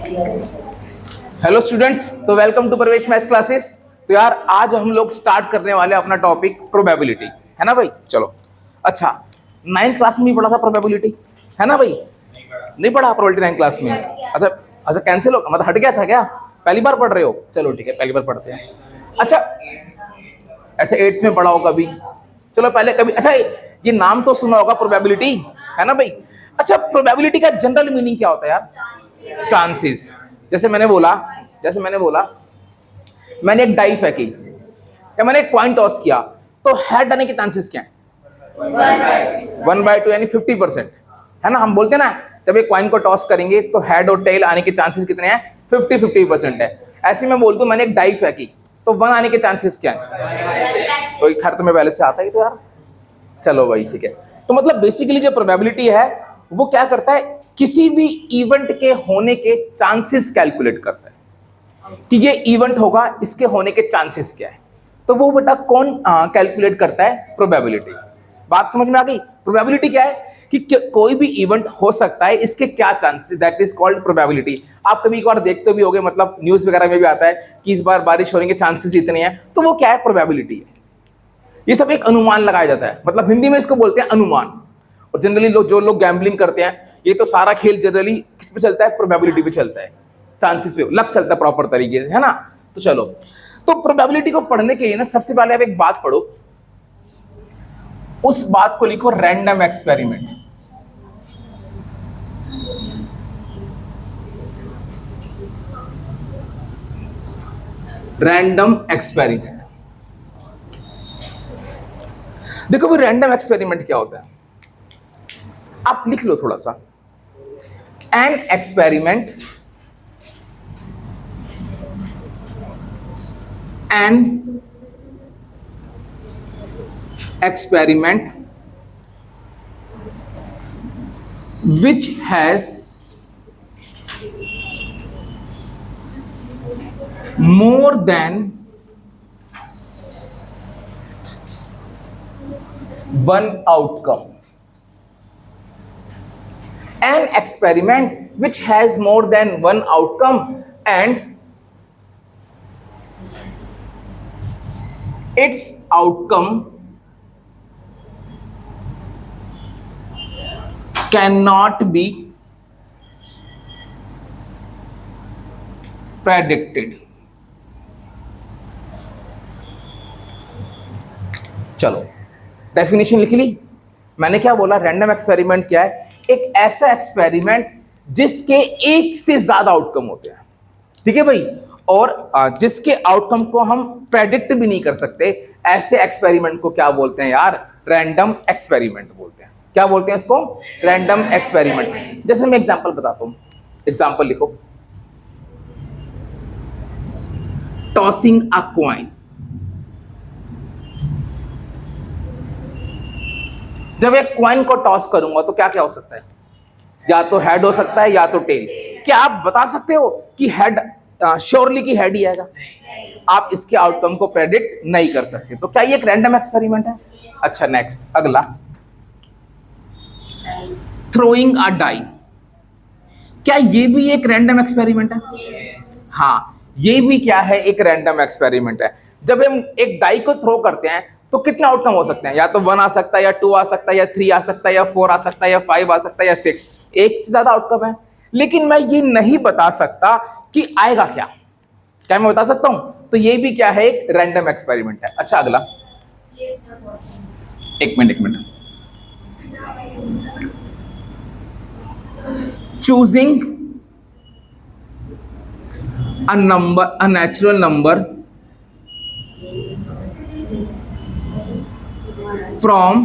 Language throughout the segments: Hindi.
हेलो स्टूडेंट्स, तो वेलकम टू प्रवेश मैथ्स क्लासेस। तो यार आज हम लोग स्टार्ट करने वाले अपना टॉपिक प्रोबेबिलिटी, है ना भाई। चलो अच्छा, 9th क्लास में भी पढ़ा था प्रोबेबिलिटी, है ना भाई। नहीं पढ़ा प्रोबेबिलिटी 9th क्लास में? अच्छा अच्छा, कैंसिल हो मतलब हट गया था क्या? पहली बार पढ़ रहे हो? चलो ठीक है, पहली बार पढ़ते हैं। अच्छा ऐसे 8th में पढ़ा हो कभी? चलो पहले कभी, अच्छा ये नाम तो सुना होगा प्रोबेबिलिटी, है ना भाई। अच्छा प्रोबेबिलिटी का जनरल मीनिंग क्या होता है यार? चांसेस। जैसे मैंने बोला मैंने एक डाई फेंकी या मैंने एक कॉइन टॉस किया, तो हेड आने के चांसेस क्या है? 1/2 यानी 50%, है ना। हम बोलते हैं ना जब एक कॉइन को टॉस करेंगे तो हेड और टेल आने के चांसेस कितने हैं? 50-50% है। ऐसे मैं बोलता हूँ मैंने एक डाई फेंकी तो 1 आने के चांसेस क्या है? तो खैर तुम्हें पहले से आता ही तो यार। चलो भाई ठीक है। तो मतलब बेसिकली जो प्रोबेबिलिटी है वो क्या करता है, किसी भी इवेंट के होने के चांसेस कैलकुलेट करता है कि ये इवेंट होगा, इसके होने के चांसेस क्या है। तो वो बेटा कौन कैलकुलेट करता है? प्रोबेबिलिटी। बात समझ में आ गई? प्रोबेबिलिटी क्या है कि कोई भी इवेंट हो सकता है, इसके क्या chances, that is called probability. आप कभी एक बार देखते भी होगे, मतलब न्यूज वगैरह में भी आता है कि इस बार बारिश होने के चांसेस इतने हैं, तो वो क्या है? प्रोबेबिलिटी है। ये सब एक अनुमान लगाया जाता है, मतलब हिंदी में इसको बोलते हैं अनुमान। और जनरली जो लोग गैम्बलिंग करते हैं, ये तो सारा खेल जनरली किस पे चलता है? प्रोबेबिलिटी पे चलता है, चांसेस पे लक चलता है प्रॉपर तरीके से, है ना। तो चलो, तो प्रोबेबिलिटी को पढ़ने के लिए ना सबसे पहले आप एक बात पढ़ो, उस बात को लिखो रैंडम एक्सपेरिमेंट। Random experiment. देखो भाई रैंडम एक्सपेरिमेंट क्या होता है, आप लिख लो थोड़ा सा। An experiment, an experiment which has more than one outcome. An experiment which has more than one outcome and its outcome cannot be predicted. चलो डेफिनेशन लिख ली मैंने। क्या बोला? रैंडम एक्सपेरिमेंट क्या है? एक ऐसा एक्सपेरिमेंट जिसके एक से ज्यादा आउटकम होते हैं, ठीक है भाई, और जिसके आउटकम को हम प्रेडिक्ट भी नहीं कर सकते, ऐसे एक्सपेरिमेंट को क्या बोलते हैं यार? रैंडम एक्सपेरिमेंट बोलते हैं। क्या बोलते हैं इसको? Random experiment. जैसे मैं एग्जांपल बताता हूं, एग्जांपल लिखो। Tossing a coin. जब एक कॉइन को टॉस करूंगा तो क्या क्या हो सकता है? या तो हेड हो सकता है या तो टेल। क्या आप बता सकते हो कि हेड श्योरली की हेड ही आएगा? आप इसके आउटकम को प्रेडिक्ट नहीं कर सकते। तो क्या ये एक रैंडम एक्सपेरिमेंट है? अच्छा नेक्स्ट, अगला, थ्रोइंग अ डाई। क्या ये भी एक रैंडम एक्सपेरिमेंट है? हाँ, ये भी क्या है? एक रैंडम एक्सपेरिमेंट है। जब हम एक डाई को थ्रो करते हैं तो कितने आउटकम हो सकते हैं? या तो 1 आ सकता है, या 2 आ सकता है, या 3 आ सकता है, या 4 आ सकता है, या 5 आ सकता है, या 6। एक से ज्यादा आउटकम है, लेकिन मैं ये नहीं बता सकता कि आएगा क्या। क्या मैं बता सकता हूं? तो ये भी क्या है? एक रैंडम एक्सपेरिमेंट है। अच्छा अगला, एक minute. Choosing a number, a natural number from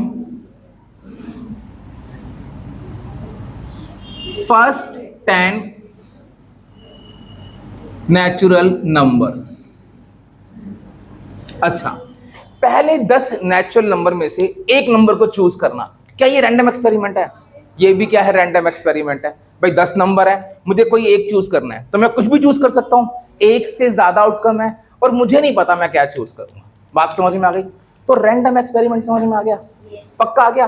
first 10 natural numbers. अच्छा, पहले 10 नेचुरल नंबर में से एक नंबर को चूज करना, क्या ये रैंडम एक्सपेरिमेंट है? ये भी क्या है? रैंडम एक्सपेरिमेंट है भाई। 10 नंबर है, मुझे कोई एक चूज करना है तो मैं कुछ भी चूज कर सकता हूं। एक से ज्यादा आउटकम है और मुझे नहीं पता मैं क्या चूज करूंगा। बात समझ में आ गई? तो रैंडम एक्सपेरिमेंट समझ में आ गया? पक्का आ गया?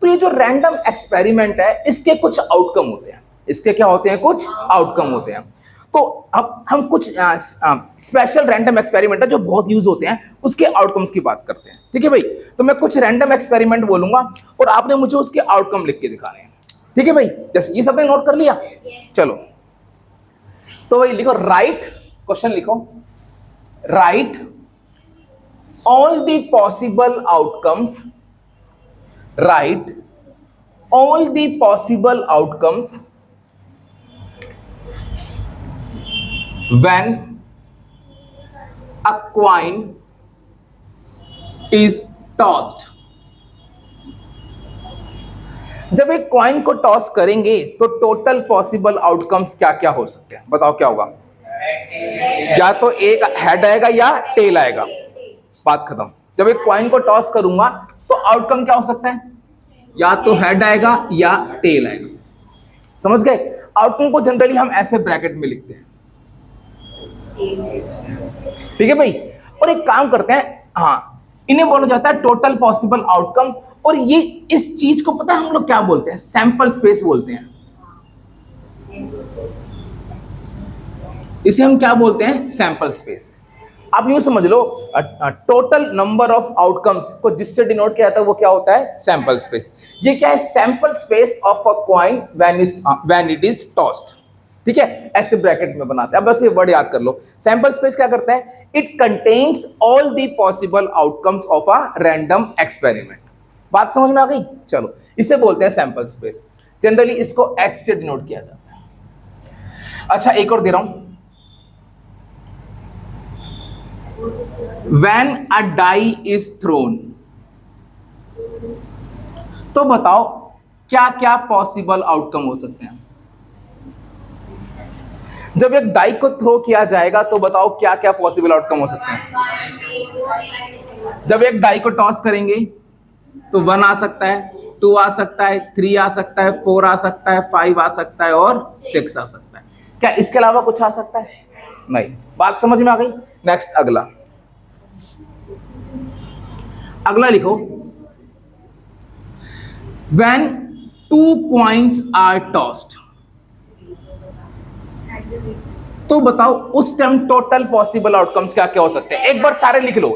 तो ये जो रैंडम एक्सपेरिमेंट है इसके कुछ आउटकम होते हैं। इसके क्या होते हैं, कुछ आउटकम होते हैं। तो अब हम कुछ स्पेशल रैंडम एक्सपेरिमेंट है जो बहुत यूज होते हैं, उसके आउटकम्स की बात करते हैं। ठीक है भाई, तो मैं कुछ रैंडम एक्सपेरिमेंट बोलूंगा और आपने मुझे उसके आउटकम लिख के दिखाने हैं। ठीक है भाई, जैसे ये सबने नोट कर लिया? चलो तो भाई लिखो, राइट, क्वेश्चन लिखो, right all the possible outcomes, write all the possible outcomes when a coin is tossed। जब एक कॉइन को टॉस करेंगे तो टोटल पॉसिबल आउटकम्स क्या क्या हो सकते हैं, बताओ क्या होगा? या तो एक हेड आएगा या टेल आएगा, बात खत्म। जब एक कॉइन को टॉस करूंगा तो आउटकम क्या हो सकता है? या तो हेड आएगा या टेल आएगा। समझ गए? आउटकम को जनरली हम ऐसे ब्रैकेट में लिखते हैं। ठीक है भाई, और एक काम करते हैं, हाँ, इन्हें बोला जाता है टोटल पॉसिबल आउटकम। और ये इस चीज को पता है हम लोग क्या बोलते हैं? सैंपल स्पेस बोलते हैं। इसे हम क्या बोलते हैं? Sample space. आप यूं समझ लो, टोटल नंबर ऑफ आउटकम्स को जिससे डिनोट किया जाता है वो क्या होता है? Sample space. ये क्या है? Sample space of a coin when it is tossed. ठीक है, ऐसे ब्रैकेट में बनाते हैं। अब बस ये वर्ड याद कर लो। सैंपल स्पेस क्या करता है? It contains all the possible outcomes of a random experiment. बात समझ में आ गई? चलो, इसे बोलते हैं सैंपल स्पेस। जनरली इसको एस से डिनोट किया जाता है। अच्छा, एक और दे रहा हूं, when a die is thrown, तो बताओ क्या क्या पॉसिबल आउटकम हो सकते हैं? जब एक डाई को थ्रो किया जाएगा तो बताओ क्या क्या पॉसिबल आउटकम हो सकते हैं? जब एक डाई को टॉस करेंगे तो 1 आ सकता है, 2 आ सकता है, 3 आ सकता है, 4 आ सकता है, 5 आ सकता है और 6 आ सकता है। क्या इसके अलावा कुछ आ सकता है? नहीं। बात समझ में आ गई? नेक्स्ट, अगला लिखो, when 2 coins are tossed, तो बताओ उस टाइम टोटल पॉसिबल आउटकम्स क्या क्या हो सकते हैं? एक बार सारे लिख लो,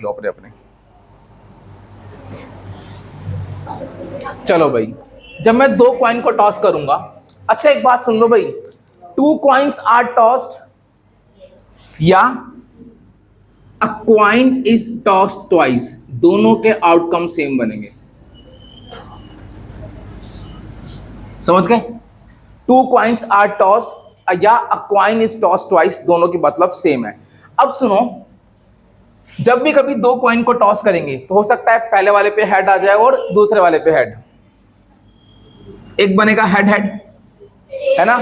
अपने अपने। चलो भाई, जब मैं 2 कॉइन को टॉस करूंगा, अच्छा एक बात सुन लो भाई, 2 coins are tossed या a coin is tossed twice, दोनों के आउटकम सेम बनेंगे। समझ गए? 2 coins are tossed या a coin is tossed twice, दोनों की मतलब सेम है। अब सुनो, जब भी कभी 2 कॉइन को टॉस करेंगे तो हो सकता है पहले वाले पे हेड आ जाए और दूसरे वाले पे हेड। एक बनेगा हेड हेड, है ना?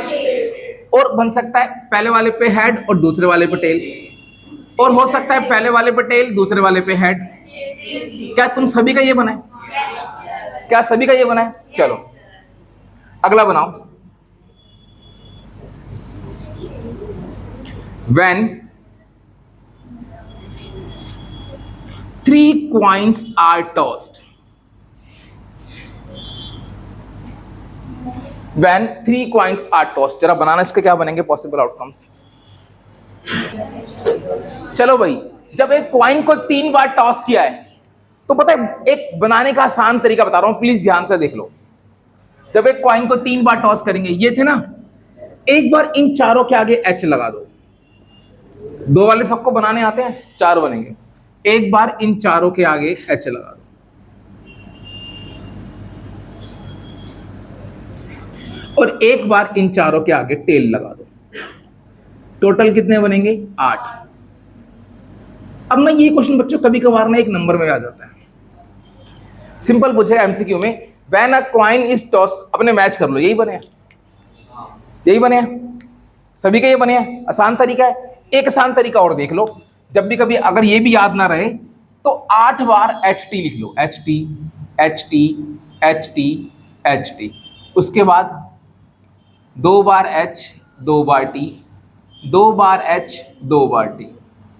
और बन सकता है पहले वाले पे हेड और दूसरे वाले पे टेल, और हो सकता है पहले वाले पे टेल दूसरे वाले पे हेड। क्या तुम सभी का ये बना है? क्या सभी का ये बना है? चलो अगला बनाओ, when 3 coins are tossed, when 3 coins are tossed, जरा बनाना इसके क्या बनेंगे पॉसिबल आउटकम्स। चलो भाई, जब एक कॉइन को 3 बार टॉस किया है तो पता है, एक बनाने का आसान तरीका बता रहा हूं, प्लीज ध्यान से देख लो। जब एक कॉइन को 3 बार टॉस करेंगे, ये थे ना, एक बार इन चारों के आगे एच लगा दो। 2 वाले सबको बनाने आते हैं, 4 बनेंगे। एक बार इन चारों के आगे एच लगा दो, और एक बार इन चारों के आगे टेल लगा दो। टोटल कितने बनेंगे? 8। अब ना ये क्वेश्चन बच्चों कभी कभार ना एक नंबर में आ जाता है। सिंपल पूछे एमसीक्यू में, when a coin is toss, अपने मैच कर लो, यही बने, यही बने, सभी का ये बने। आसान तरीका है। एक आसान तरीका और देख लो, जब भी कभी अगर ये भी याद ना रहे तो 8 बार एच टी लिख लो, H T H T H T H T, उसके बाद 2 बार एच 2 बार टी, 2 बार एच 2 बार टी,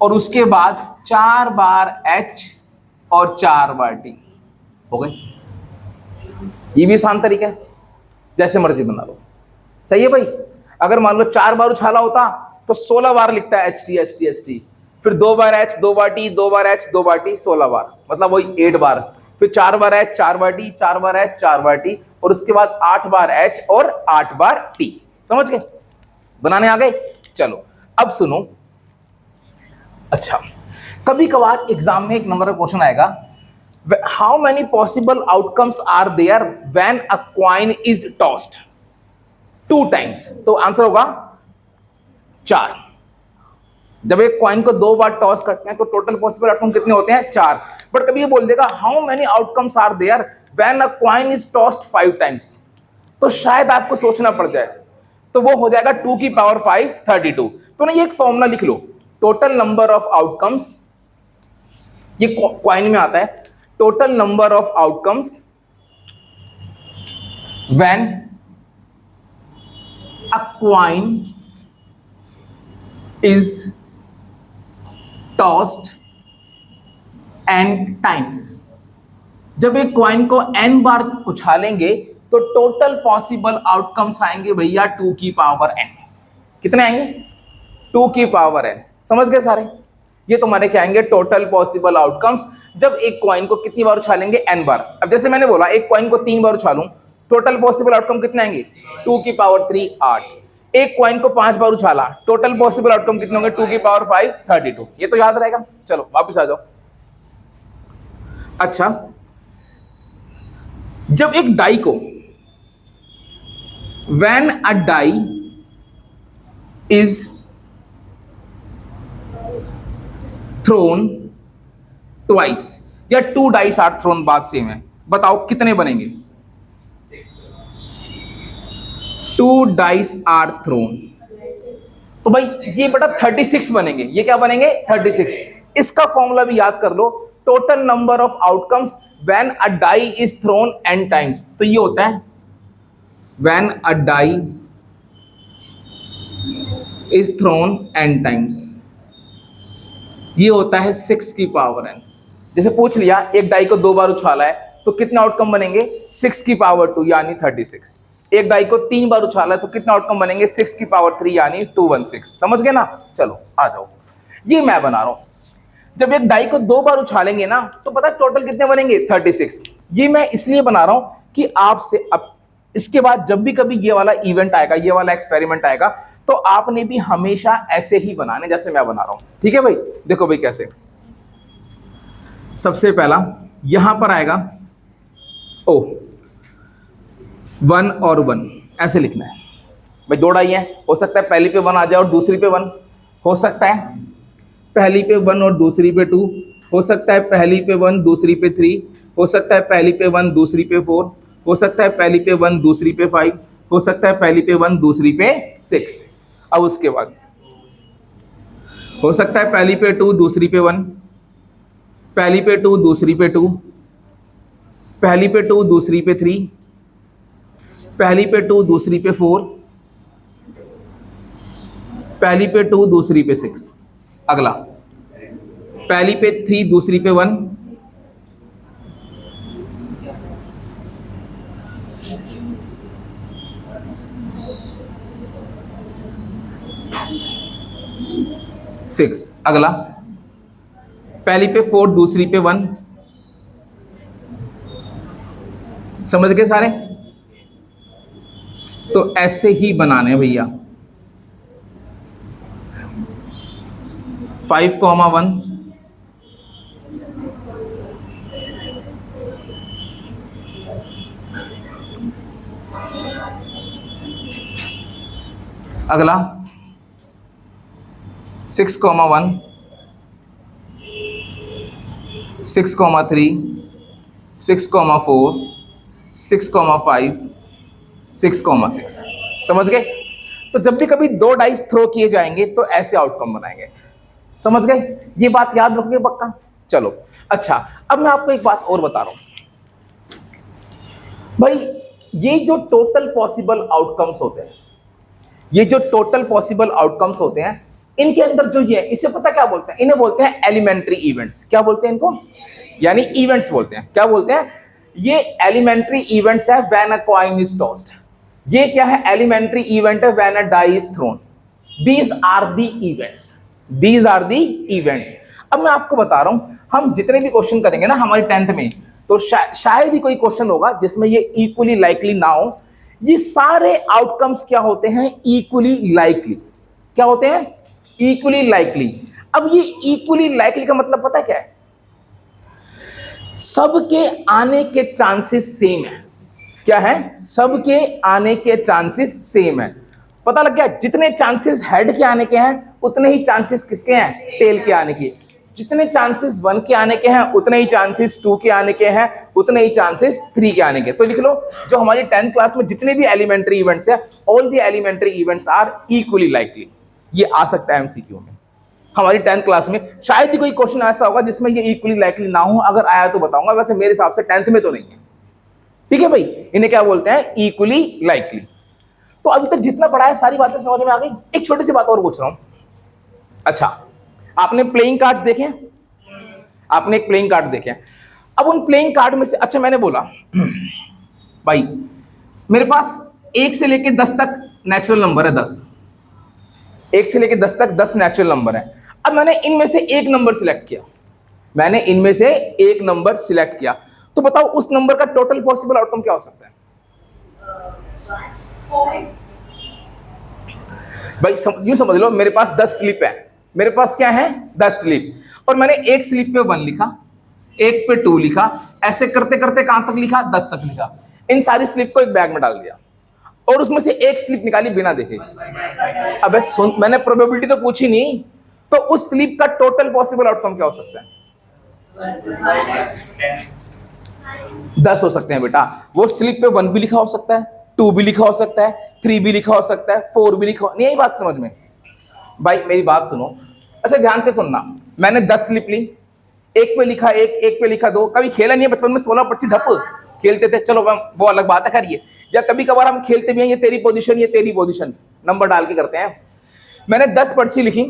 और उसके बाद 4 बार एच और 4 बार टी। हो गए? ये भी आसान तरीका है, जैसे मर्जी बना लो। सही है भाई। अगर मान लो 4 बार उछाला होता तो 16 बार लिखता है HT HT HT, फिर 2 बार H 2 बार T 2 बार H 2 बार T 16 बार, मतलब वही 8 बार, फिर 4 बार H 4 बार T 4 बार H 4 बार T, और उसके बाद 8 बार H और 8 बार T। समझ गए? बनाने आ गए? चलो अब सुनो। अच्छा, कभी कभार एग्जाम में एक नंबर का क्वेश्चन आएगा, how many possible outcomes are there when a coin is tossed 2 times, तो आंसर होगा 4। जब एक कॉइन को 2 बार टॉस करते हैं तो टोटल पॉसिबल आउटकम कितने होते हैं? 4। बट कभी ये बोल देगा how many outcomes are there when a coin is tossed 5 times, तो शायद आपको सोचना पड़ जाए, तो वो हो जाएगा 2 की पावर 5 32। तो ना ये एक फॉर्मूला लिख लो, टोटल नंबर ऑफ आउटकम्स, ये कॉइन में आता है, total number of outcomes when a coin is tossed n times. जब एक कॉइन को n बार उछालेंगे तो टोटल पॉसिबल आउटकम्स आएंगे भैया 2 की पावर n। कितने आएंगे? 2 की पावर n। समझ गए सारे? ये तुम्हारे क्या आएंगे? टोटल पॉसिबल आउटकम्स जब एक कॉइन को कितनी बार उछालेंगे? n बार। अब जैसे मैंने बोला एक कॉइन को 3 बार उछालूं, टोटल पॉसिबल आउटकम कितने आएंगे? 2 की पावर 3 8। एक कॉइन को 5 बार उछाला, टोटल पॉसिबल आउटकम कितने होंगे? 2 की पावर 5 32। ये तो याद रहेगा। चलो वापस आ जाओ। अच्छा, जब एक डाई को when a die is thrown twice, या 2 डाइस आर थ्रोन, बात सेम है, बताओ कितने बनेंगे? 2 डाइस आर थ्रोन, तो भाई ये बेटा 36 बनेंगे। ये क्या बनेंगे? 36। इसका फॉर्मूला भी याद कर लो, total number of outcomes when a die is thrown n times, तो ये होता है when a die is thrown n times, ये होता है 6 की पावर n। जैसे पूछ लिया एक डाई को 2 बार उछाला है तो कितने आउटकम बनेंगे? 6 की पावर 2 यानी 36। एक डाई को 3 बार उछाला है तो कितने आउटकम बनेंगे? 6 की पावर 3 यानी 216। समझ गए ना? चलो आ जाओ, ये मैं बना रहा हूं। जब एक डाई को 2 बार उछालेंगे ना तो पता टोटल कितने बनेंगे? 36। ये मैं इसलिए बना रहा हूं कि आपसे अब इसके बाद जब भी कभी ये वाला इवेंट आएगा, ये वाला एक्सपेरिमेंट आएगा, तो आपने भी हमेशा ऐसे ही बनाने जैसे मैं बना रहा हूं। ठीक है भाई? देखो भाई कैसे, सबसे पहला यहां पर आएगा ओ 1 और 1, ऐसे लिखना है भाई। 2 डाई है, हो सकता है पहली पे 1 आ जाए और दूसरी पे 1, हो सकता है पहली पे 1 और दूसरी पे 2, हो सकता है पहली पे 1 दूसरी पे 3, हो सकता है पहली पे 1 दूसरी पे 4, हो सकता है पहली पे 1 दूसरी पे 5, हो सकता है पहली पे 1 दूसरी पे 6। अब उसके बाद हो सकता है पहली पे 2 दूसरी पे 1, पहली पे 2 दूसरी पे 2, पहली पे 2 दूसरी पे 3, पहली पे 2 दूसरी पे 4, पहली पे 2 दूसरी पे 6। अगला पहली पे 3 दूसरी पे 1, सिक्स। अगला पहली पे 4 दूसरी पे 1। समझ गए सारे? तो ऐसे ही बनाने भैया 5,1, अगला 6,1, 6,3, 6,4, 6,5, 6,6। समझ गए? तो जब भी कभी 2 डाइस थ्रो किए जाएंगे तो ऐसे आउटकम बनाएंगे। समझ गए? ये बात याद रखोगे पक्का? चलो अच्छा, अब मैं आपको एक बात और बता रहा हूं भाई। ये जो टोटल पॉसिबल आउटकम्स होते हैं, ये जो टोटल पॉसिबल आउटकम्स होते हैं, इनके अंदर जो ये है, इसे पता क्या बोलते हैं? इन्हें बोलते हैं एलिमेंट्री इवेंट्स। क्या बोलते हैं इनको? यानी इवेंट्स बोलते हैं। क्या बोलते हैं? ये एलिमेंट्री इवेंट्स है when a coin is tossed. ये क्या है? एलिमेंट्री इवेंट है when a die is thrown. These are the events, these are the events. अब मैं आपको बता रहा हूं, हम जितने भी क्वेश्चन करेंगे ना हमारी 10th में, तो शायद ही कोई क्वेश्चन होगा जिसमें ये इक्वली लाइकली ना हो। ये सारे आउटकम्स क्या होते हैं? Equally likely. क्या होते हैं? Equally likely. अब ये इक्वली लाइकली का मतलब पता है क्या है? सबके आने के चांसेस सेम है। क्या है? सबके आने के चांसेस सेम है। पता लग गया? जितने चांसेस हेड के आने के हैं उतने ही चांसेस किसके हैं? टेल के आने के। जितने चांसेस 1 के आने के हैं उतने ही चांसेस 2 के आने के हैं, उतने ही चांसेस 3 के आने के। तो लिख लो, जो हमारी 10th क्लास में जितने भी एलिमेंट्री इवेंट्स है, all the elementary events are equally likely. ये आ सकता है एमसीक्यू में हमारी 10th क्लास में। शायद ही कोई क्वेश्चन ऐसा होगा जिसमें ये इक्वली लाइकली ना हो। अगर आया तो बताऊंगा, वैसे मेरे हिसाब से 10th में तो नहीं है। ठीक है भाई, इन्हें क्या बोलते हैं? Equally likely. तो अभी तक जितना पढ़ा है सारी बातें समझ में आ गई। एक छोटी सी बात और पूछ रहा हूं। अच्छा, आपने प्लेइंग कार्ड्स देखे हैं? आपने एक प्लेइंग कार्ड देखे हैं। अब उन प्लेइंग कार्ड में से, अच्छा मैंने बोला भाई मेरे पास 1 से लेके 10 तक नेचुरल नंबर है, 10। 1 से लेके 10 तक 10 नेचुरल नंबर है। अब मैंने इनमें से एक नंबर सिलेक्ट किया, मैंने इनमें से एक नंबर सिलेक्ट किया, तो बताओ उस नंबर का टोटल पॉसिबल आउटकम क्या हो सकता है? भाई यूं समझ लो, मेरे पास 10 स्लिप है। मेरे पास क्या है? 10 स्लिप, और मैंने एक स्लिप पे 1 लिखा, एक पे 2 लिखा, ऐसे करते करते कहां तक लिखा? 10 तक लिखा। इन सारी स्लिप को एक बैग में डाल दिया और उसमें से एक स्लिप निकाली बिना देखे। अबे सुन, मैंने प्रोबेबिलिटी तो पूछी नहीं, तो उस स्लिप का टोटल पॉसिबल आउटकम क्या हो सकता है? 10 हो सकते हैं बेटा। वो स्लिप पे 1 भी लिखा हो सकता है, 2 भी लिखा हो सकता है, 3 भी लिखा हो सकता है, 4 भी लिखा हो, नहीं आई बात समझ में? भाई मेरी बात सुनो, अच्छा ध्यान से सुनना। मैंने 10 स्लिप ली, एक पे लिखा एक पे लिखा 2। कभी खेला नहीं है बचपन में? 16 पर्ची ढप खेलते थे, चलो वो अलग बात है, करिए। या कभी कभार हम खेलते भी हैं, ये तेरी पोजीशन, ये तेरी पोजीशन, नंबर डाल के करते हैं। मैंने 10 पर्ची लिखी,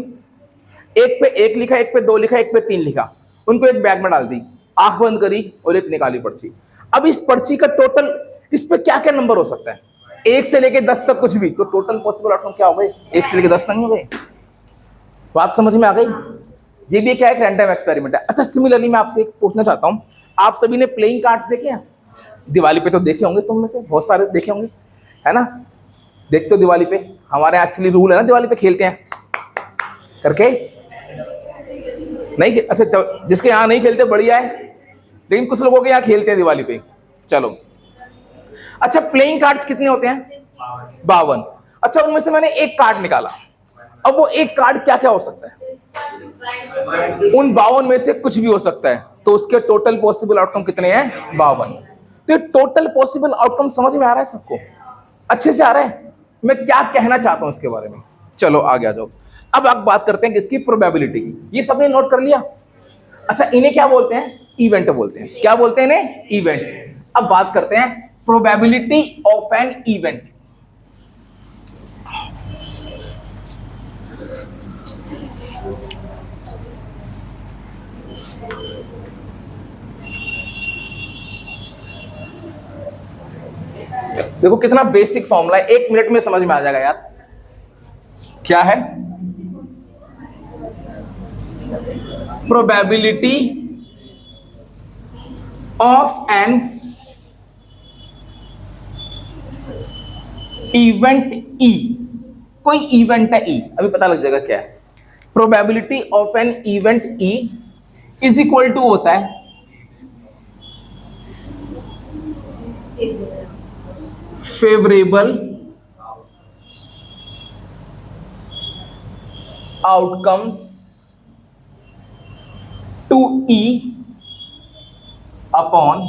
एक पे 1 लिखा, एक पे 2 लिखा, एक पे 3 लिखा, उनको एक बैग में डाल दी, आंख बंद करी और एक निकाली पर्ची। अब इस पर्ची का टोटल, इस पे क्या क्या नंबर हो सकता है? 1 से लेके 10 तक कुछ भी, तो टोटल पॉसिबल आउटकम क्या हो गए? 1 से लेके 10 नहीं हो गए? बात समझ में आ गई? ये भी क्या है? एक रैंडम एक्सपेरिमेंट है। अच्छा सिमिलरली मैं आपसे एक पूछना चाहता हूं, आप सभी ने प्लेइंग कार्ड्स देखे हैं? दिवाली पे तो देखे होंगे, तुम में से बहुत सारे देखे होंगे, है ना? देखते हो दिवाली पे? हमारे एक्चुअली रूल है ना, दिवाली पे खेलते हैं करके नहीं। अच्छा तो जिसके यहाँ नहीं खेलते बढ़िया है, लेकिन कुछ लोगों के यहाँ खेलते हैं दिवाली पे। चलो अच्छा, प्लेइंग कार्ड्स कितने होते हैं? 52। अच्छा उनमें से मैंने एक कार्ड निकाला। अब वो एक कार्ड क्या क्या हो सकता है? उन 52 में से कुछ भी हो सकता है, तो उसके टोटल पॉसिबल आउटकम कितने हैं? 52। तो टोटल पॉसिबल आउटकम समझ में आ रहा है सबको? अच्छे से आ रहा है? मैं क्या कहना चाहता हूं इसके बारे में? चलो आगे आ जाओ। अब आप बात करते हैं किसकी? प्रोबेबिलिटी की। ये सबने नोट कर लिया? अच्छा इन्हें क्या बोलते हैं? इवेंट बोलते हैं। क्या बोलते हैं इन्हें? इवेंट। अब बात करते हैं प्रोबेबिलिटी ऑफ एन इवेंट। देखो कितना बेसिक फॉर्मूला है, 1 मिनट में समझ में आ जाएगा यार। क्या है? प्रोबेबिलिटी ऑफ एन इवेंट ई। कोई इवेंट है ई, अभी पता लग जाएगा क्या है। Probability of an event E is equal to होता है favourable outcomes to E upon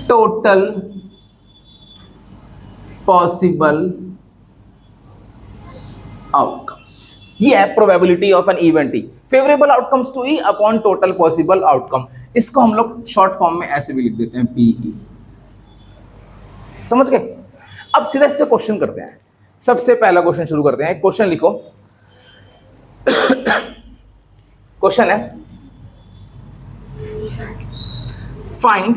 total possible outcomes. ये है probability of an event E, favourable outcomes to E upon total possible outcome. इसको हम लोग शॉर्ट फॉर्म में ऐसे भी लिख देते हैं, पीई। समझ गए? अब सीधा इस पे क्वेश्चन करते हैं। सबसे पहला क्वेश्चन शुरू करते हैं। क्वेश्चन लिखो। क्वेश्चन है find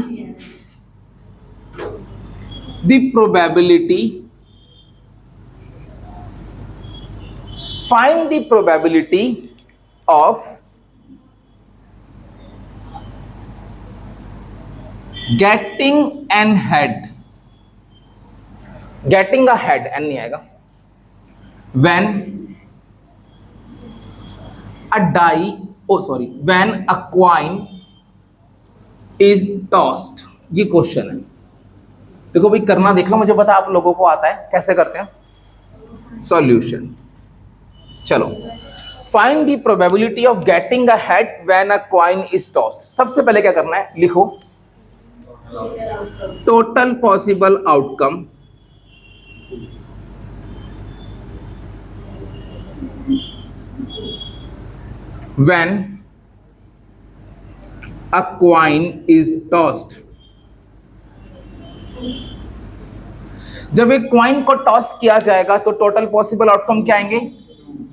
the probability, find the probability of getting an head, getting a head, n नहीं आएगा, when a die, oh sorry, when a coin is tossed. ये क्वेश्चन है, देखो भाई करना देख लो, मुझे पता आप लोगों को आता है कैसे करते हैं। सॉल्यूशन, चलो, find the probability of getting a head when a coin is tossed. सबसे पहले क्या करना है, लिखो total possible outcome when a coin is tossed। जब एक क्वाइन को टॉस किया जाएगा तो टोटल पॉसिबल आउटकम क्या आएंगे,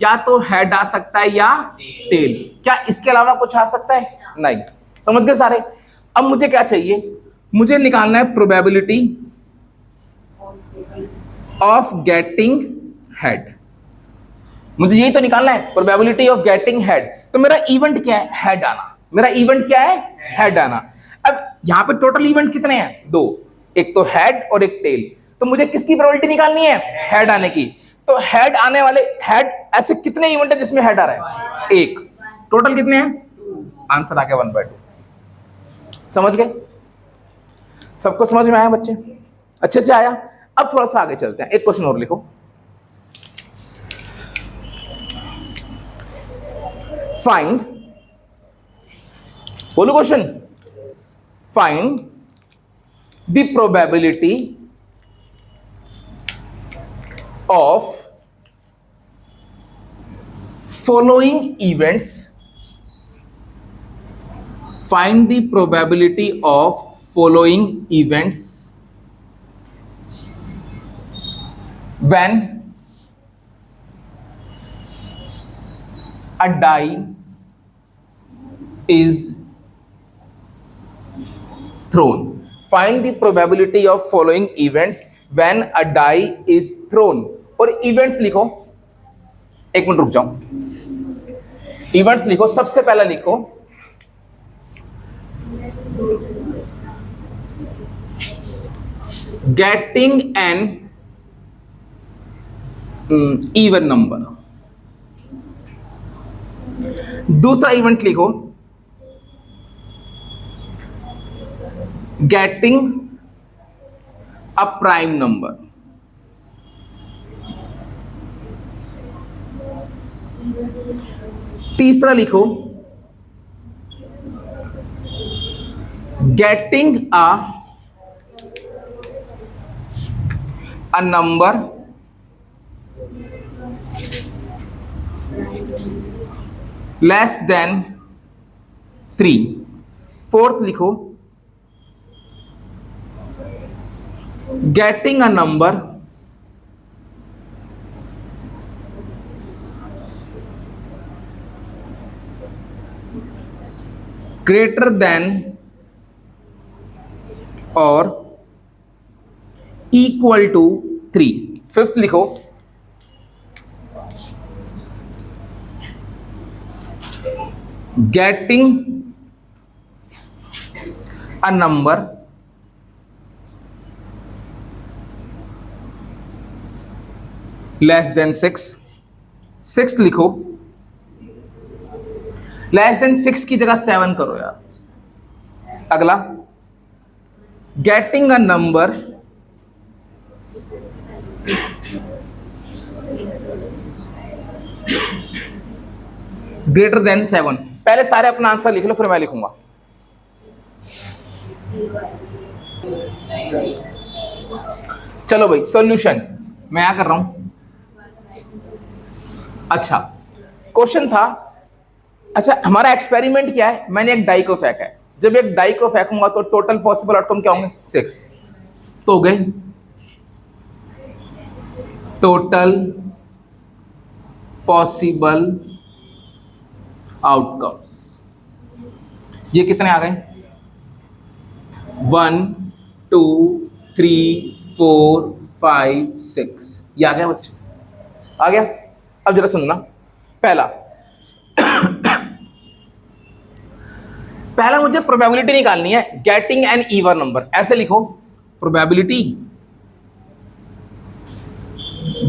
या तो हेड आ सकता है या टेल। क्या इसके अलावा कुछ आ सकता है? नहीं। समझ गए सारे? अब मुझे क्या चाहिए, मुझे निकालना है प्रोबेबिलिटी ऑफ गेटिंग हेड। मुझे यही तो निकालना है, प्रोबेबिलिटी ऑफ गेटिंग हेड। तो मेरा इवेंट क्या है, हेड आना। मेरा इवेंट क्या है, हेड आना। अब यहां पे टोटल इवेंट कितने हैं, दो, एक तो हेड और एक टेल। तो मुझे किसकी प्रोबेबिलिटी निकालनी है, हेड आने की। तो हेड आने वाले, हेड ऐसे कितने इवेंट है जिसमें हेड आ रहा है, एक। टोटल कितने हैं, आंसर आ गया 1/2। समझ गए? सबको समझ में आया बच्चे? अच्छे से आया? अब थोड़ा सा आगे चलते हैं, एक क्वेश्चन और लिखो। फाइंड, बोलो question, find the probability of following events, find the probability of following events when a die is thrown। Find the probability of following events when a die is thrown। और इवेंट्स लिखो, एक मिनट रुक जाओ, इवेंट्स लिखो। सबसे पहला लिखो गेटिंग एन इवन नंबर। दूसरा इवेंट लिखो गेटिंग अ प्राइम नंबर। तीसरा लिखो getting a number less than 3। Fourth लिखो getting a number greater than or equal to 3। Fifth लिखो getting a number less than 6। Sixth लिखो लेस देन 6 की जगह 7 करो यार। अगला getting a number greater than 7। पहले सारे अपना आंसर लिख लो, फिर मैं लिखूंगा। चलो भाई सॉल्यूशन मैं क्या कर रहा हूं। अच्छा क्वेश्चन था, अच्छा हमारा एक्सपेरिमेंट क्या है, मैंने एक डाई को फेंका है। जब एक डाई को फेंकूंगा तो टोटल पॉसिबल आउटकम क्या होंगे, 6। तो हो गए टोटल पॉसिबल आउटकम्स। ये कितने आ गए, 1 2 3 4 5 6, ये आ गया बच्चों, आ गया। अब जरा सुनना, पहला पहला मुझे प्रोबेबिलिटी निकालनी है गेटिंग एन इवन नंबर। ऐसे लिखो, probability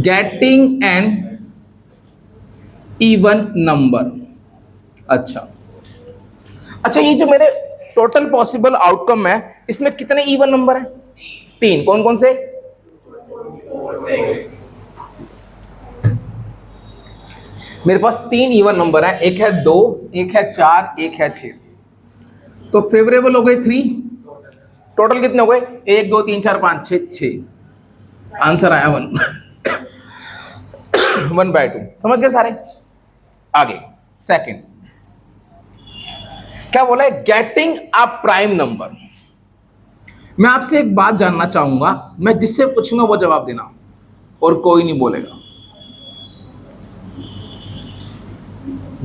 getting an even number. अच्छा, ये जो मेरे टोटल पॉसिबल आउटकम है, इसमें कितने इवन नंबर हैं? 3। कौन कौन से? मेरे पास 3 इवन नंबर है, एक है 2, एक है 4, एक है 6। तो फेवरेबल हो गए 3। टोटल कितने हो गए? 1 2 3 4 5 6 6। आंसर आया 1 1/2। समझ गए सारे? आगे सेकंड क्या बोला है? Getting a prime number. मैं आपसे एक बात जानना चाहूंगा, मैं जिससे पूछूंगा वो जवाब देना, और कोई नहीं बोलेगा।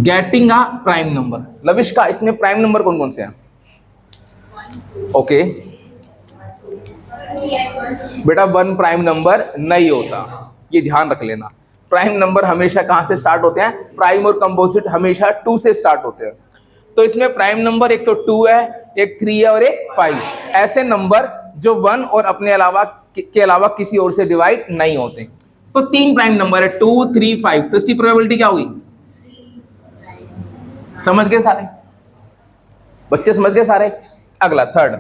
Getting a prime number, lavish का इसमें प्राइम नंबर कौन कौन से हैं? ओके बेटा, 1 प्राइम नंबर नहीं होता, ये ध्यान रख लेना। प्राइम नंबर हमेशा कहां से स्टार्ट होते हैं? प्राइम और कंपोजिट हमेशा 2 से स्टार्ट होते हैं। तो इसमें प्राइम नंबर एक तो 2 है, एक 3 है और एक 5। ऐसे नंबर जो 1 और अपने अलावा के अलावा किसी और से डिवाइड नहीं होते। तो 3 प्राइम नंबर है, 2 3 5। तो इसकी प्रोबेबिलिटी क्या होगी? समझ गए सारे बच्चे? समझ गए सारे? अगला थर्ड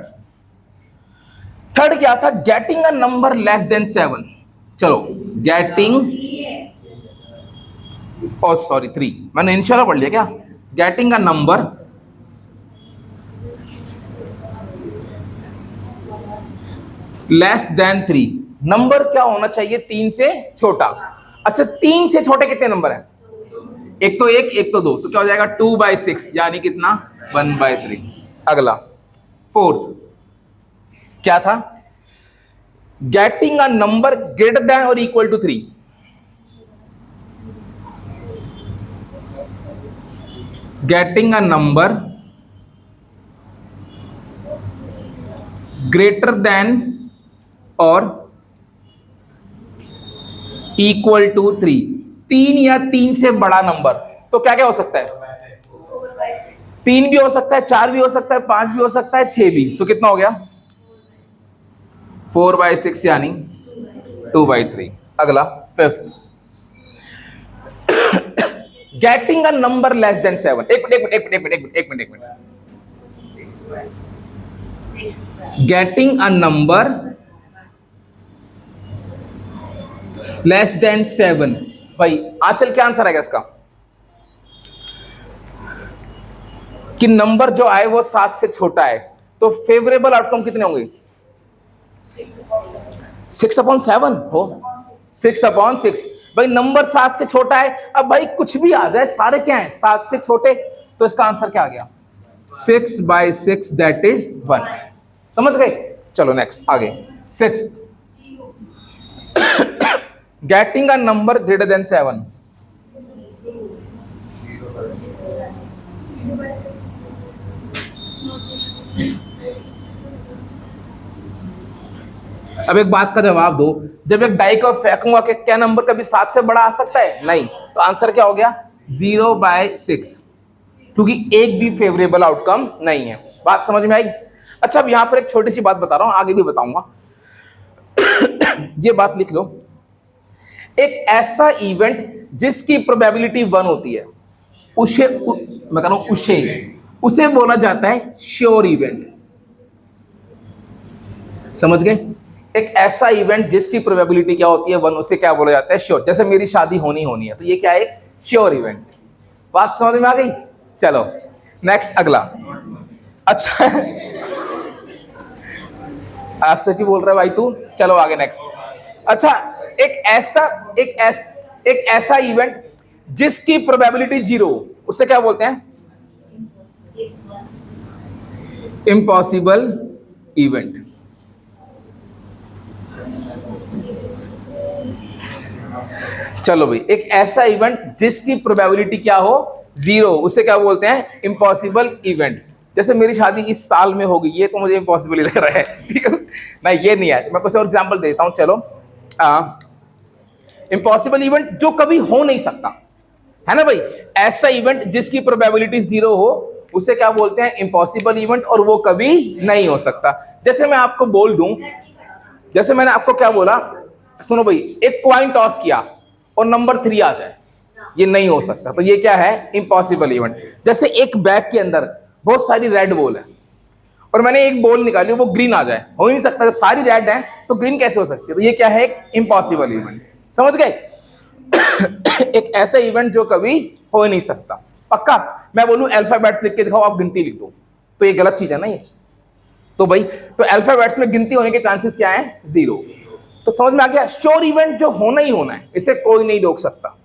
क्या था? Getting a number less then 7। चलो, गेटिंग 3, मैंने इंशाल्लाह पढ़ लिया क्या? Getting a number less than 3। Number क्या होना चाहिए? 3 से छोटा। अच्छा, 3 से छोटे कितने नंबर हैं? एक तो 1, एक तो 2, तो क्या हो जाएगा? 2/6, यानी कितना? 1/3। अगला फोर्थ क्या था? Getting a number greater than और equal to 3। Getting a number greater than और इक्वल टू 3। 3 या 3 से बड़ा नंबर, तो क्या क्या हो सकता है? 3 भी हो सकता है, 4 भी हो सकता है, 5 भी हो सकता है, 6 भी। तो कितना हो गया? 4/6 यानी 2/3। अगला fifth, getting a number less then 7। एक minute. Getting a number less then 7। भाई आंचल क्या आंसर आएगा इसका? कि नंबर जो आए वो 7 से छोटा है, तो फेवरेबल आउटकम कितने होंगे? 6/7 हो, 6/6। भाई नंबर 7 से छोटा है, अब भाई कुछ भी आ जाए, सारे क्या हैं? 7 से छोटे। तो इसका आंसर क्या आ गया? 6/6, दैट इज 1। समझ गए? चलो नेक्स्ट, आगे sixth, getting a number greater than 7। अब एक बात का जवाब दो, जब एक डाई को फेंकूंगा कि क्या नंबर कभी 7 से बड़ा आ सकता है? नहीं। तो आंसर क्या हो गया? 0/6, क्योंकि एक भी फेवरेबल आउटकम नहीं है। बात समझ में आई? अच्छा, अब यहां पर एक छोटी सी बात बता रहा हूं, आगे भी बताऊंगा। ये बात लिख लो, एक ऐसा इवेंट जिसकी प्रोबेबिलिटी 1 होती है, मैं कह रहा हूं उसे बोला जाता है श्योर इवेंट। समझ गए? एक ऐसा इवेंट जिसकी प्रोबेबिलिटी क्या होती है? 1, उसे क्या बोला जाता है? श्योर। जैसे मेरी शादी होनी है, तो ये क्या है? एक श्योर इवेंट। बात समझ में आ गई? चलो नेक्स्ट, अगला। अच्छा आज से क्यों बोल रहा है भाई तू? चलो आगे नेक्स्ट। अच्छा, एक ऐसा इवेंट जिसकी प्रोबेबिलिटी 0, उसे क्या बोलते हैं? Impossible event. चलो भाई, एक ऐसा इवेंट जिसकी प्रोबेबिलिटी क्या हो? 0, उसे क्या बोलते हैं? Impossible event. जैसे मेरी शादी इस साल में होगी, ये तो मुझे इम्पॉसिबल ही लग रहा है, ठीक है? ना ये नहीं है। मैं कुछ और एग्जांपल देता हूं, चलो। इम्पॉसिबल इवेंट जो कभी हो नहीं सकता, है ना भाई। ऐसा इवेंट जिसकी प्रोबेबिलिटी 0 हो उसे क्या बोलते हैं? इम्पॉसिबल इवेंट, और वो कभी नहीं हो सकता। जैसे मैं आपको बोल दूं, जैसे मैंने आपको क्या बोला, सुनो भाई, एक कॉइन टॉस किया और नंबर 3 आ जाए, ये नहीं हो सकता। तो ये क्या है? Impossible event. जैसे एक बैग के अंदर बहुत सारी रेड बॉल है और मैंने एक बॉल निकाली, वो ग्रीन आ जाए, हो ही नहीं सकता। जब सारी रेड है तो ग्रीन कैसे हो सकती है? तो ये क्या है? एक इम्पॉसिबल इवेंट। समझ गए? एक ऐसा इवेंट जो कभी हो ही नहीं सकता। पक्का? मैं बोलूं अल्फाबेट्स लिख के दिखाओ, आप गिनती लिख दो, तो ये गलत चीज है ना ये। तो भाई, तो अल्फाबेट्स में गिनती होने के चांसेस क्या है? 0। तो समझ में आ गया? श्योर इवेंट जो होना ही होना है, इसे कोई नहीं रोक सकता।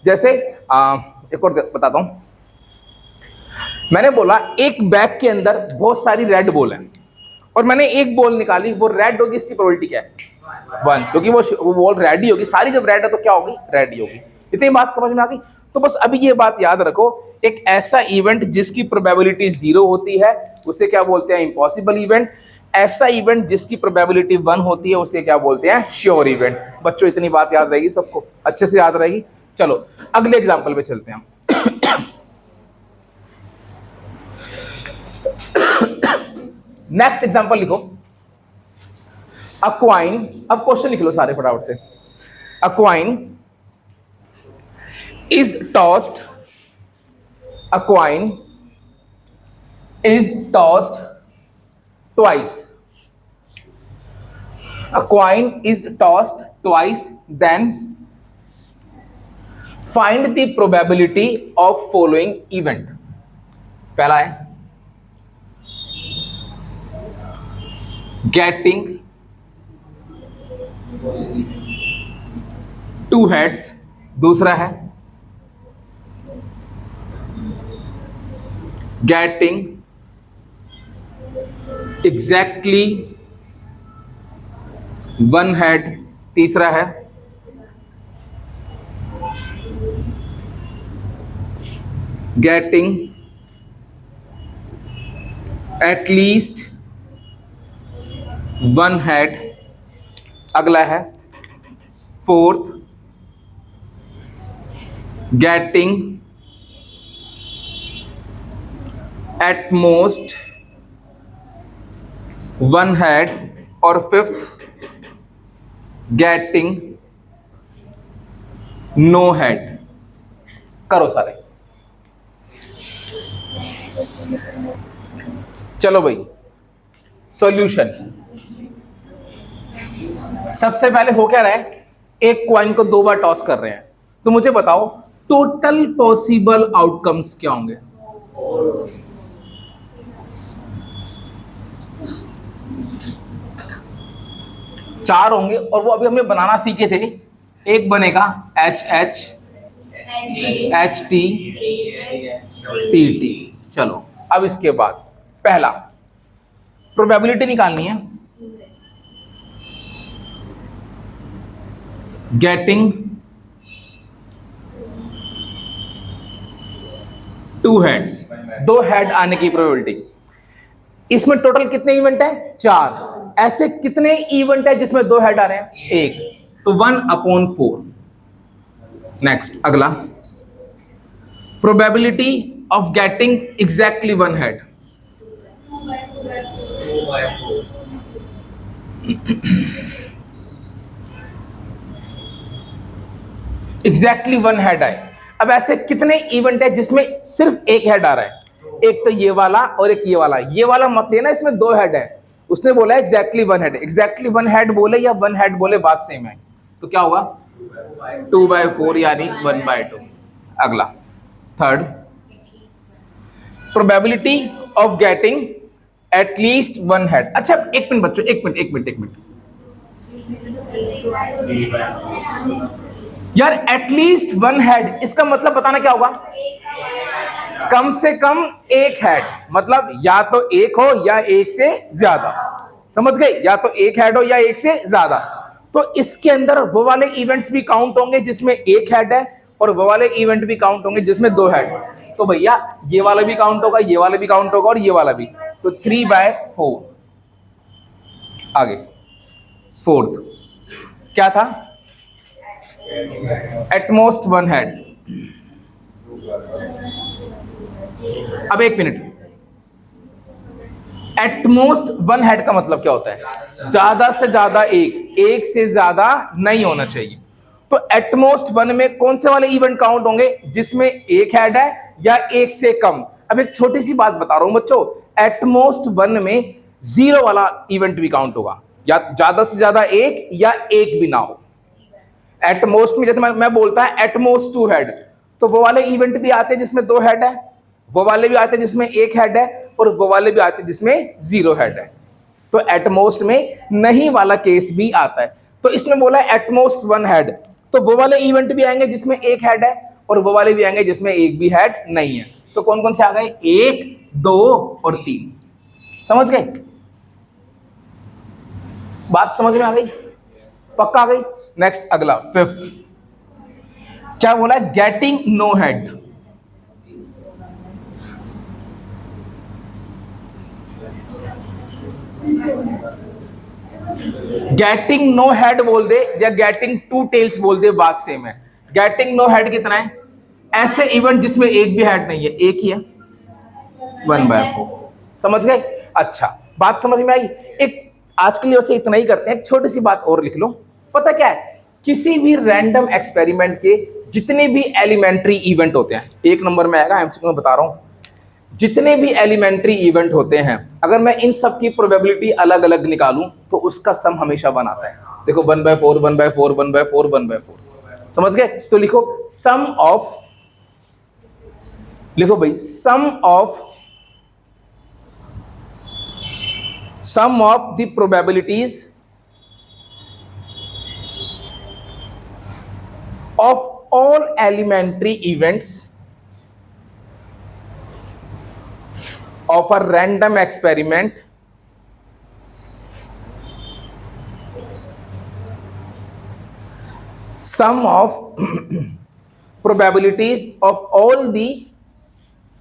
जैसे एक और बताता हूं। मैंने बोला एक बैग के अंदर बहुत सारी रेड बॉल है और मैंने एक बॉल निकाली, वो रेड होगी, इसकी प्रोबेबिलिटी क्या है? 1, क्योंकि वो बॉल रेड ही होगी। सारी जब रेड है तो क्या होगी? रेड ही होगी। इतनी बात समझ में आ गई? तो बस अभी ये बात याद रखो, एक ऐसा इवेंट जिसकी प्रोबेबिलिटी 0 होती है उसे क्या बोलते हैं? Impossible event. ऐसा इवेंट जिसकी प्रोबेबिलिटी 1 होती है उसे क्या बोलते हैं? Sure event. बच्चों, इतनी बात याद रहेगी सबको? अच्छे से याद रहेगी? चलो अगले एग्जाम्पल पे चलते हैं हम। नेक्स्ट एग्जाम्पल लिखो, अ क्वाइन। अब क्वेश्चन लिख लो सारे फटाफट से। A coin is tossed, a coin is tossed twice, a coin is tossed twice, then find the probability of following event. पहला है गेटिंग 2 heads, दूसरा है गेटिंग एग्जैक्टली 1 head, तीसरा है गेटिंग एट लीस्ट 1 head, अगला है fourth getting at most 1 head, और फिफ्थ गेटिंग नो हेड। करो सारे। चलो भाई, सॉल्यूशन। सबसे पहले हो क्या रहा है? एक क्वाइन को 2 बार टॉस कर रहे हैं, तो मुझे बताओ टोटल पॉसिबल आउटकम्स क्या होंगे? चार होंगे, और वो अभी हमने बनाना सीखे थे। एक बनेगा HH, HT, TT। चलो अब इसके बाद पहला प्रोबेबिलिटी निकालनी है, गेटिंग 2 heads, 2 head आने की प्रोबेबिलिटी। इसमें टोटल कितने इवेंट है? 4। ऐसे कितने इवेंट है जिसमें 2 हेड आ रहे हैं? 1, तो 1/4। नेक्स्ट अगला, probability of getting exactly 1 head, exactly 1 head आए। अब ऐसे कितने इवेंट है जिसमें सिर्फ 1 head आ रहा है? एक तो ये वाला और एक ये वाला। ये वाला मत लेना, इसमें 2 head है। उसने बोला एग्जैक्टली 1 head। एग्जैक्टली 1 head बोले या 1 head बोले, बात सेम है। तो क्या होगा? 2/4 यानी 1/2। अगला third, probability of getting at least 1 head। अच्छा एक मिनट बच्चों, एक मिनट यार, एटलीस्ट 1 head, इसका मतलब बताना क्या होगा? कम से कम 1 head, मतलब या तो 1 हो या 1 से ज्यादा। समझ गए? या तो 1 head हो या 1 से ज्यादा। तो इसके अंदर वो वाले इवेंट्स भी काउंट होंगे जिसमें 1 head है, और वो वाले इवेंट भी काउंट होंगे जिसमें 2 head। तो भैया ये वाला भी काउंट होगा, ये वाला भी काउंट होगा, और ये वाला भी। तो 3/4। आगे फोर्थ क्या था? At most one head. अब एक मिनट, एटमोस्ट वन हेड का मतलब क्या होता है? ज्यादा से ज्यादा एक, एक से ज्यादा नहीं होना चाहिए। तो एटमोस्ट वन में कौन से वाले इवेंट काउंट होंगे? जिसमें एक हेड है या एक से कम। अब एक छोटी सी बात बता रहा हूं बच्चों, एटमोस्ट वन में जीरो वाला इवेंट भी काउंट होगा, या ज्यादा से ज्यादा एक या एक भी ना हो। एटमोस्ट में जैसे मैं बोलता है एटमोस्ट टू हेड, तो वो वाले इवेंट भी आते हैं जिसमें दो हेड है, वो वाले भी आते हैं जिसमें एक हेड है, और वो वाले भी आते हैं जिसमें जीरो हेड है। तो एटमोस्ट में नहीं वाला केस भी आता है। तो इसमें बोला एटमोस्ट वन हेड, तो वो वाले इवेंट भी आएंगे जिसमें एक हेड है, और वो वाले भी आएंगे जिसमें एक भी हेड नहीं है। तो कौन कौन से आ गए? एक, दो और तीन। समझ गए? बात समझ में आ गई? पक्का आ गई? नेक्स्ट अगला फिफ्थ क्या बोला? Getting no head. Getting no head बोल दे या गेटिंग टू टेल्स बोल दे, बात सेम है। गेटिंग नो हेड कितना है? ऐसे इवेंट जिसमें एक भी हेड नहीं है, एक ही है, 1/4। समझ गए? अच्छा, बात समझ में आई? एक आज के लिए वैसे इतना ही करते हैं, एक छोटी सी बात और लिख लो। पता क्या है? किसी भी रैंडम एक्सपेरिमेंट के जितने भी एलिमेंट्री इवेंट होते हैं, एक नंबर में आएगा, एमसीक्यू में बता रहा हूं, जितने भी एलिमेंट्री इवेंट होते हैं, अगर मैं इन सब की प्रोबेबिलिटी अलग अलग निकालूं तो उसका सम हमेशा 1 आता है। देखो 1/4 1/4 1/4 1/4। समझ गए? तो लिखो सम ऑफ, लिखो भाई sum of the probabilities of all elementary events of a random experiment sum of probabilities of all the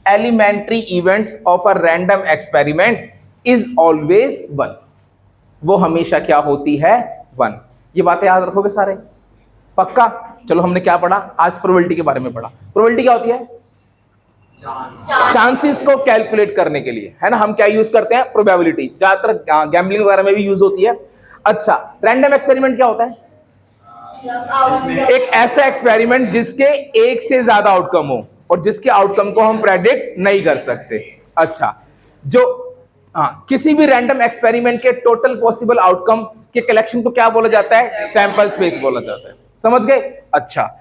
elementary events of a random experiment is always 1। वो हमेशा क्या होती है? 1। ये बातें याद रखोगे सारे? पक्का? चलो हमने क्या पढ़ा आज? प्रोबेबिलिटी के बारे में पढ़ा। प्रोबेबिलिटी क्या होती है? चांसेस को कैलकुलेट करने के लिए, है ना, हम क्या यूज करते हैं? प्रोबेबिलिटी। ज्यादातर गैम्बलिंग वगैरह में भी यूज होती है। अच्छा, रैंडम एक्सपेरिमेंट क्या होता है? एक ऐसा एक्सपेरिमेंट जिसके एक से ज्यादा आउटकम हो और जिसके आउटकम को हम प्रेडिक्ट नहीं कर सकते। अच्छा, जो किसी भी रैंडम एक्सपेरिमेंट के टोटल पॉसिबल आउटकम के कलेक्शन को क्या बोला जाता है? सैंपल स्पेस बोला जाता है। समझ गए? अच्छा,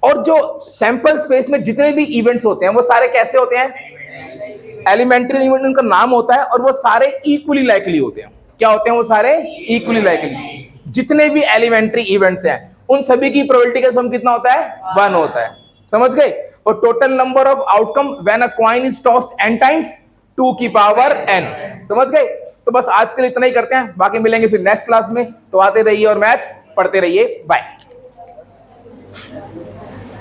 और जो सैंपल स्पेस में जितने भी इवेंट्स होते हैं वो सारे कैसे होते हैं? एलिमेंट्री इवेंट उनका नाम होता है, और वो सारे इक्वली लाइकली होते हैं। क्या होते हैं वो सारे? Equally likely. जितने भी एलिमेंट्री इवेंट्स हैं उन सभी की प्रोबेबिलिटी का सम कितना होता है? 1 होता है। समझ गए? और total number of outcome when a coin is tossed n times 2 की पावर n। समझ गए? तो बस आज के लिए इतना ही करते हैं, बाकी मिलेंगे फिर नेक्स्ट क्लास में। तो आते रहिए और मैथ्स पढ़ते रहिए। बाय।